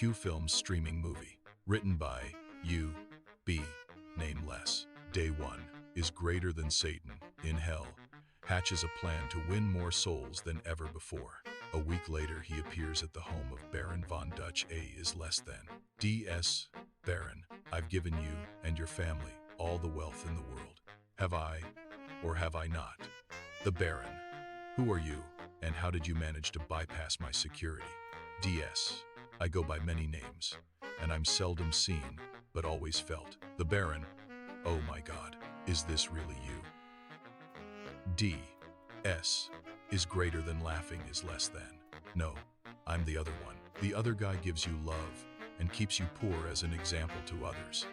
Q Films streaming movie. Written by U.B. Nameless. Day 1 is greater than Satan in hell. Hatches a plan to win more souls than ever before. A week later, he appears at the home of Baron von Dutch. A is less than. D.S. Baron, I've given you and your family all the wealth in the world. Have I, or have I not? The Baron, who are you, and how did you manage to bypass my security? D.S. I go by many names, and I'm seldom seen, but always felt. The Baron, oh my God, is this really you? D.S. is greater than laughing is less than. No, I'm the other one. The other guy gives you love and keeps you poor as an example to others.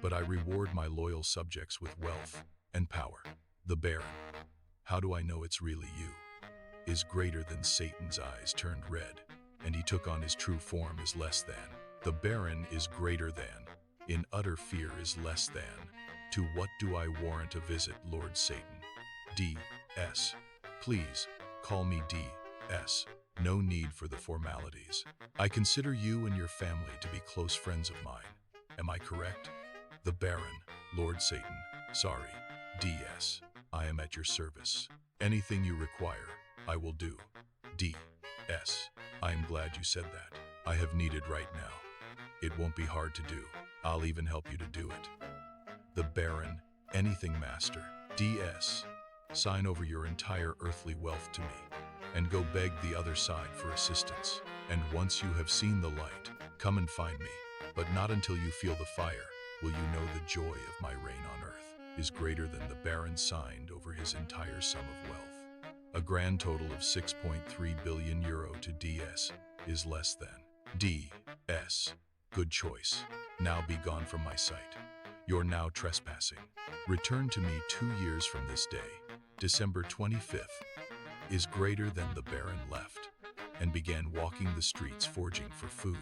But I reward my loyal subjects with wealth and power. The Baron, how do I know it's really you? Is greater than Satan's eyes turned red, and he took on his true form is less than. The Baron is greater than. In utter fear is less than. To what do I warrant a visit, Lord Satan? D.S. Please, call me D.S. No need for the formalities. I consider you and your family to be close friends of mine. Am I correct? The Baron, Lord Satan, sorry, D.S. I am at your service. Anything you require, I will do. D.S. I am glad you said that. I have needed right now. It won't be hard to do. I'll even help you to do it. The Baron, anything, Master. D.S. Sign over your entire earthly wealth to me, and go beg the other side for assistance. And once you have seen the light, come and find me. But not until you feel the fire will you know the joy of my reign on earth is greater than. The Baron signed over his entire sum of wealth. A grand total of 6.3 billion euro to D.S. is less than. D.S. Good choice. Now be gone from my sight. You're now trespassing. Return to me 2 years from this day. December 25th is greater than. The Baron left and began walking the streets foraging for food.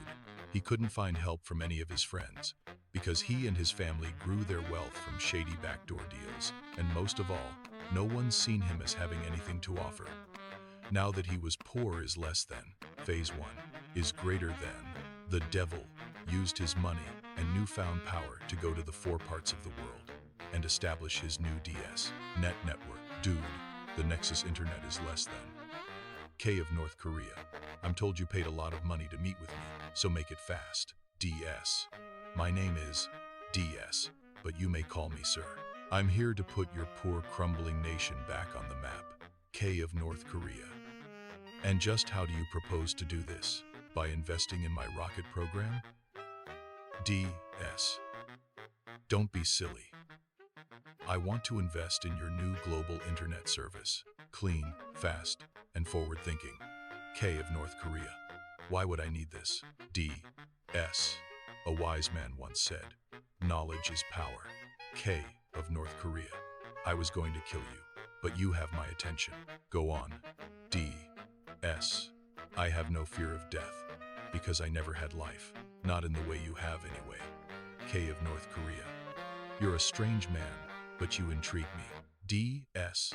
He couldn't find help from any of his friends because he and his family grew their wealth from shady backdoor deals, and most of all, no one's seen him as having anything to offer. Now that he was poor is less than. Phase 1 is greater than. The devil used his money and newfound power to go to the 4 parts of the world and establish his new DS net network. Dude, the Nexus internet is less than. K of North Korea, I'm told you paid a lot of money to meet with me, so make it fast. DS. My name is DS, but you may call me sir. I'm here to put your poor crumbling nation back on the map. K of North Korea. And just how do you propose to do this? By investing in my rocket program? DS. Don't be silly. I want to invest in your new global internet service. Clean, fast, and forward-thinking. K of North Korea. Why would I need this? D.S. A wise man once said, knowledge is power. K of North Korea. I was going to kill you, but you have my attention. Go on. D.S. I have no fear of death, because I never had life. Not in the way you have anyway. K of North Korea. You're a strange man, but you intrigue me. D.S.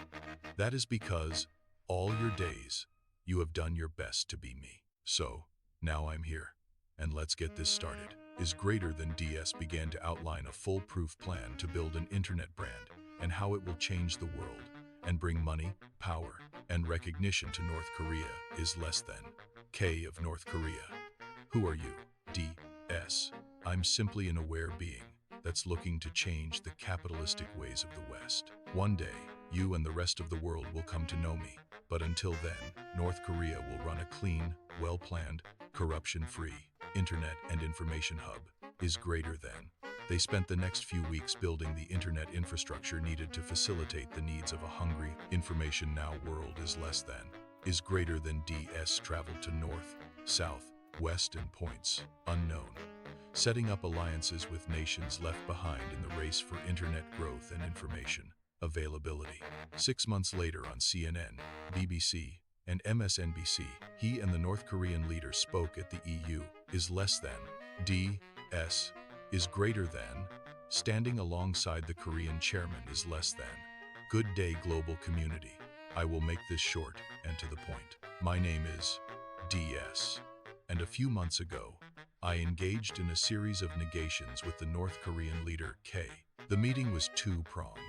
That is because, all your days, you have done your best to be me. So, now I'm here, and let's get this started. Is greater than. D.S. began to outline a foolproof plan to build an internet brand, and how it will change the world, and bring money, power, and recognition to North Korea is less than. K of North Korea. Who are you? D.S. I'm simply an aware being that's looking to change the capitalistic ways of the West. One day, you and the rest of the world will come to know me, but until then, North Korea will run a clean, well-planned, corruption-free internet and information hub. Is greater than. They spent the next few weeks building the internet infrastructure needed to facilitate the needs of a hungry, information now world is less than. Is greater than. DS traveled to north, south, west and points unknown, setting up alliances with nations left behind in the race for internet growth and information availability. 6 months later on CNN, BBC, and MSNBC, he and the North Korean leader spoke at the EU. Is less than. D.S. is greater than. Standing alongside the Korean chairman is less than. Good day, global community. I will make this short and to the point. My name is D.S. And a few months ago, I engaged in a series of negations with the North Korean leader, K. The meeting was two-pronged.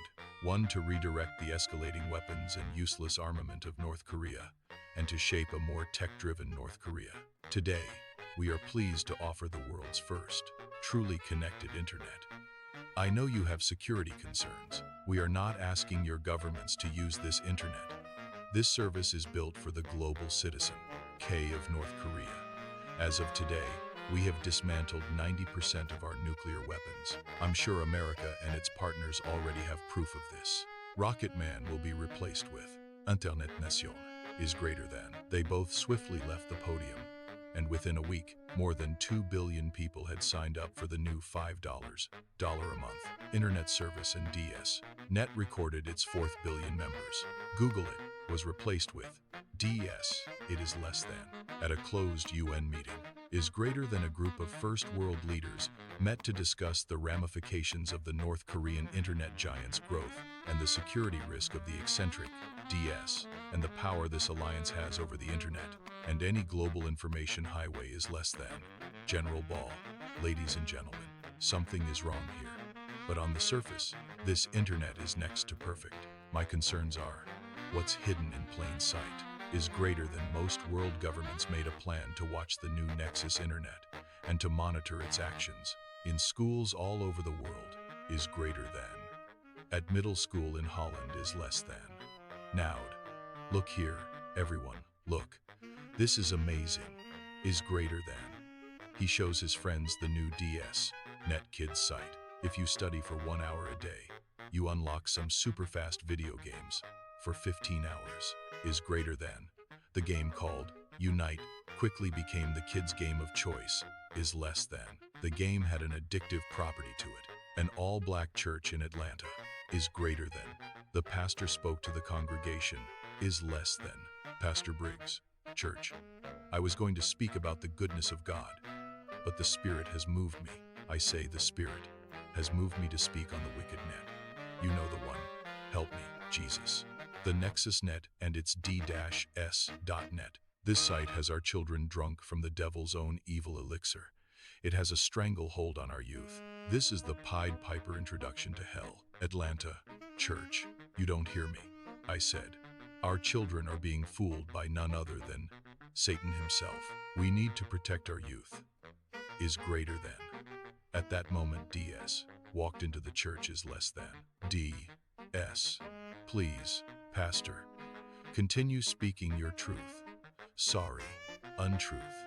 One, to redirect the escalating weapons and useless armament of North Korea, and to shape a more tech-driven North Korea. Today, we are pleased to offer the world's first, truly connected internet. I know you have security concerns. We are not asking your governments to use this internet. This service is built for the global citizen, K of North Korea. As of today, we have dismantled 90% of our nuclear weapons. I'm sure America and its partners already have proof of this. Rocket Man will be replaced with Internet Nation is greater than. They both swiftly left the podium, and within a week, more than 2 billion people had signed up for the new $5 a month internet service, and DS Net recorded its 4th billion members. Google it was replaced with DS, it is less than. At a closed UN meeting, is greater than a group of first world leaders met to discuss the ramifications of the North Korean internet giant's growth and the security risk of the eccentric DS and the power this alliance has over the internet and any global information highway is less than. General Ball, ladies and gentlemen, something is wrong here. But on the surface, this internet is next to perfect. My concerns are, what's hidden in plain sight is greater than. Most world governments made a plan to watch the new Nexus internet and to monitor its actions. In schools all over the world is greater than. At middle school in Holland is less than. Naud. Look here, everyone, look. This is amazing. Is greater than. He shows his friends the new DS Net Kids site. If you study for 1 hour a day, you unlock some super fast video games for 15 hours. Is greater than. The game called Unite quickly became the kids' game of choice. Is less than. The game had an addictive property to it. An all-black church in Atlanta is greater than. The pastor spoke to the congregation. Is less than. Pastor Briggs, church. I was going to speak about the goodness of God, but the Spirit has moved me. I say the Spirit has moved me to speak on the wicked net. You know the one. Help me, Jesus. The Nexus Net and its d-s.net. This site has our children drunk from the devil's own evil elixir. It has a stranglehold on our youth. This is the Pied Piper introduction to hell. Atlanta, church, you don't hear me. I said, our children are being fooled by none other than Satan himself. We need to protect our youth. Is greater than. At that moment, DS walked into the church. Is less than. DS. Please, Pastor, continue speaking your truth. Sorry, untruth.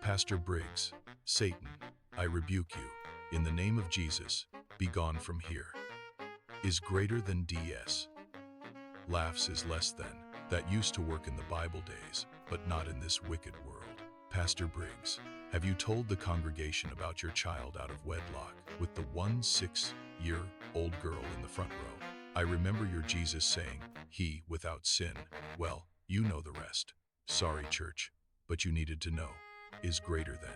Pastor Briggs, Satan, I rebuke you. In the name of Jesus, be gone from here. Is greater than. DS. Laughs. Is less than. That used to work in the Bible days, but not in this wicked world. Pastor Briggs, have you told the congregation about your child out of wedlock with the 6-year-old girl in the front row? I remember your Jesus saying, he without sin. Well, you know the rest. Sorry, church, but you needed to know. Is greater than.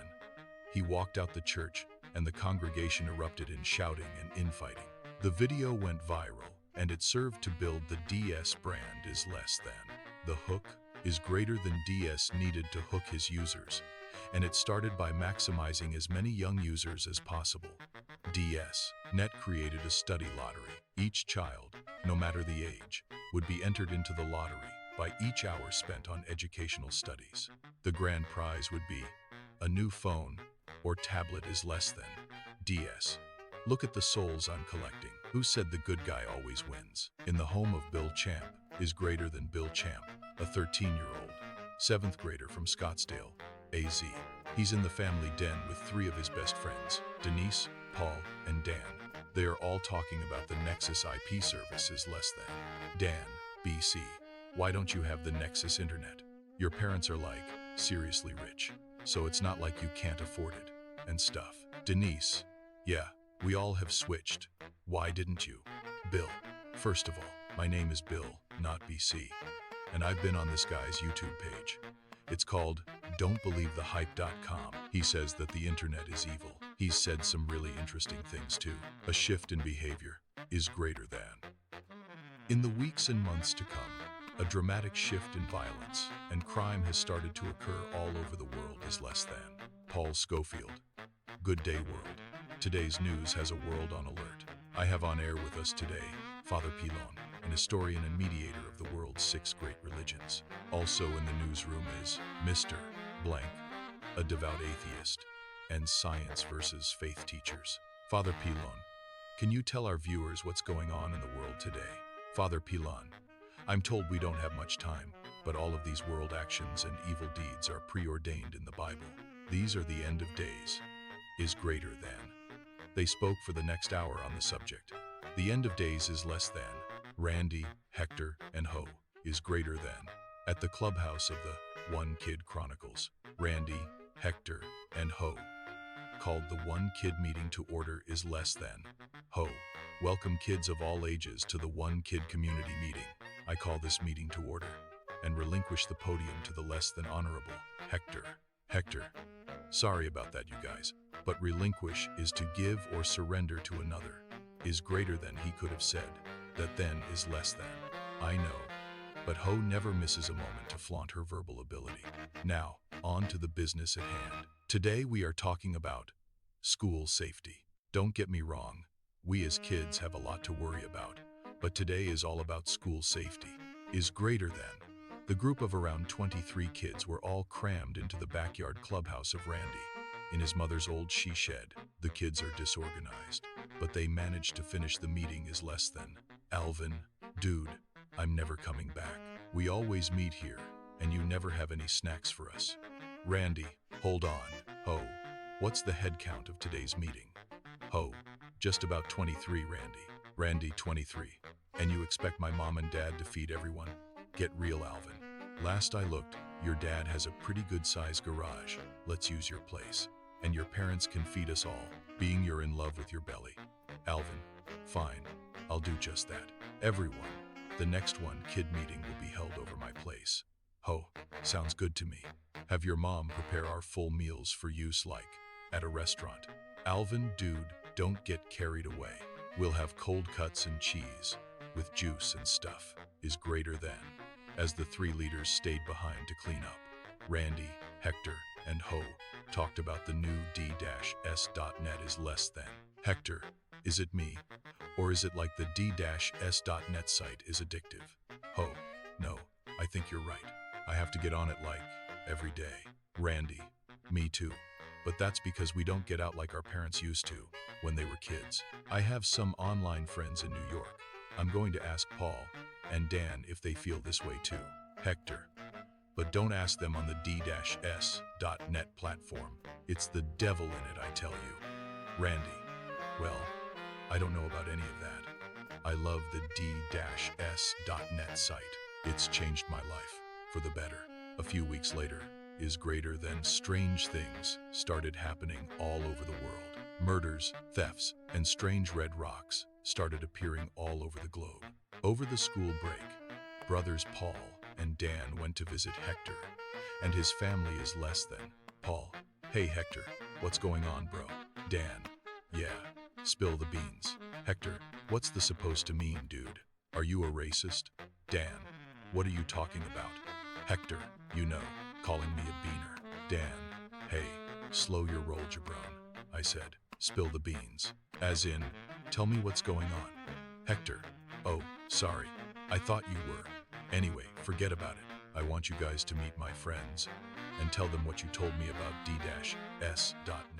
He walked out the church, and the congregation erupted in shouting and infighting. The video went viral, and it served to build the DS brand. Is less than. The hook is greater than. DS needed to hook his users, and it started by maximizing as many young users as possible. DS Net created a study lottery. Each child, no matter the age, would be entered into the lottery by each hour spent on educational studies. The grand prize would be a new phone or tablet. Is less than. DS. Look at the souls I'm collecting. Who said the good guy always wins? In the home of Bill Champ is greater than. Bill Champ, a 13-year-old, 7th grader from Scottsdale, AZ. He's in the family den with 3 of his best friends, Denise, Paul, and Dan. They are all talking about the Nexus IP service. Is less than. Dan, BC, why don't you have the Nexus internet? Your parents are like, seriously rich, so it's not like you can't afford it, and stuff. Denise, yeah, we all have switched. Why didn't you? Bill, first of all, my name is Bill, not BC, and I've been on this guy's YouTube page. It's called don'tbelievethehype.com. He says that the internet is evil. He's said some really interesting things too. A shift in behavior is greater than. In the weeks and months to come, a dramatic shift in violence and crime has started to occur all over the world. Is less than. Paul Schofield, Good day, world. Today's news has a world on alert. I have on air with us today Father Pilon, an historian and mediator of the world's 6 great religions. Also in the newsroom is Mr. Blank, a devout atheist, and science versus faith teachers. Father Pilon, can you tell our viewers what's going on in the world today? Father Pilon, I'm told we don't have much time, but all of these world actions and evil deeds are preordained in the Bible. These are the end of days, is greater than. They spoke for the next hour on the subject. The end of days is less than. Randy, Hector, and Ho is greater than. At the clubhouse of the One Kid Chronicles, Randy, Hector, and Ho called the One Kid meeting to order is less than. Ho, welcome kids of all ages to the One Kid community meeting. I call this meeting to order and relinquish the podium to the less than honorable Hector. Hector, sorry about that, you guys, but relinquish is to give or surrender to another, is greater than he could have said, that then is less than. I know, but Ho never misses a moment to flaunt her verbal ability. Now, on to the business at hand. Today we are talking about school safety. Don't get me wrong, we as kids have a lot to worry about, but today is all about school safety, is greater than. The group of around 23 kids were all crammed into the backyard clubhouse of Randy. In his mother's old she shed, the kids are disorganized, but they managed to finish the meeting is less than. Alvin, dude, I'm never coming back. We always meet here, and you never have any snacks for us. Randy, hold on. Ho, what's the head count of today's meeting? Ho, just about 23, Randy. Randy, 23. And you expect my mom and dad to feed everyone? Get real, Alvin. Last I looked, your dad has a pretty good sized garage. Let's use your place. And your parents can feed us all, being you're in love with your belly. Alvin, fine, I'll do just that. Everyone, the next One Kid meeting will be held over my place. Ho, sounds good to me. Have your mom prepare our full meals for use like at a restaurant. Alvin, dude, don't get carried away. We'll have cold cuts and cheese with juice and stuff is greater than. As the 3 leaders stayed behind to clean up, Randy, Hector, and Ho talked about the new D-S.net is less than. Hector, is it me? Or is it like the D-S.net site is addictive? Ho, no, I think you're right. I have to get on it like every day. Randy, me too. But that's because we don't get out like our parents used to when they were kids. I have some online friends in New York. I'm going to ask Paul and Dan if they feel this way too. Hector, but don't ask them on the D-S.net platform. It's the devil in it, I tell you. Randy, well, I don't know about any of that. I love the D-S.net site. It's changed my life for the better. A few weeks later, is greater than strange things started happening all over the world. Murders, thefts, and strange red rocks started appearing all over the globe. Over the school break, brothers Paul and Dan went to visit Hector, and his family is less than. Paul, hey Hector, what's going on, bro? Dan, yeah, spill the beans. Hector, what's this supposed to mean, dude? Are you a racist? Dan, what are you talking about? Hector, you know, calling me a beaner. Dan, hey, slow your roll, Jabron. I said, spill the beans. As in, tell me what's going on. Hector, oh, sorry, I thought you were. Anyway, forget about it. I want you guys to meet my friends and tell them what you told me about D-S.net.